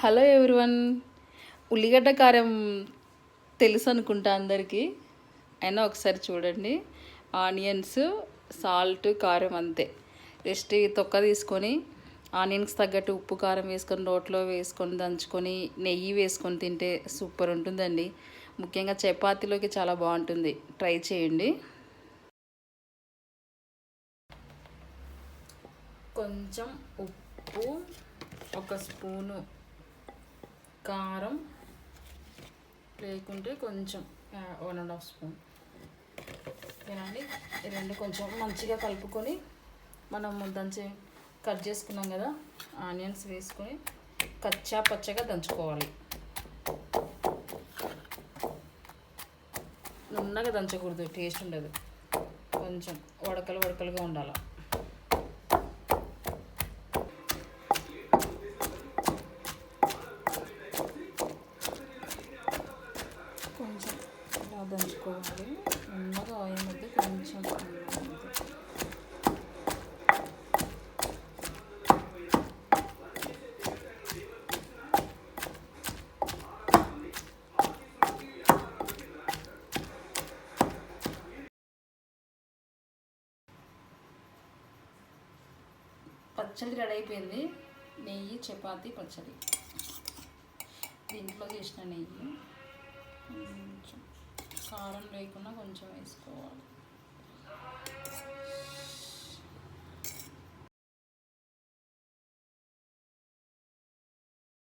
Hello everyone. ఉల్లిగడ్డ కారం తెలుసు అనుకుంటా అందరికీ. అయినా ఒకసారి చూడండి. ఆనియన్స్, సాల్ట్, కారం అంతే. జస్ట్ ఈ తొక్క తీసుకొని ఆనియన్స్కి తగ్గట్టు ఉప్పు కారం వేసుకొని రోట్లో వేసుకొని దంచుకొని నెయ్యి వేసుకొని తింటే సూపర్ ఉంటుందండి. ముఖ్యంగా చపాతీలోకి చాలా బాగుంటుంది. ట్రై చేయండి. కొంచెం ఉప్పు, ఒక స్పూను కారం, లేకుంటే కొంచెం 1.5 స్పూన్ తినండి. ఈ రెండు కొంచెం మంచిగా కలుపుకొని మనం దంచి కట్ చేసుకున్నాం కదా ఆనియన్స్ వేసుకొని కచ్చా పచ్చగా దంచుకోవాలి. నున్నగా దంచకూడదు, టేస్ట్ ఉండదు. కొంచెం వడకలుగా ఉండాలి. కొంచెం ఇలా దంచుకోవాలి. నున్నగా అయ్యేది కొంచెం పచ్చడి రెడీ అయిపోయింది. నెయ్యి చపాతీ పచ్చడి. దీంట్లో చేసిన నెయ్యి కొంచెం కారం లేకుండా కొంచెం వేసుకోవాలి.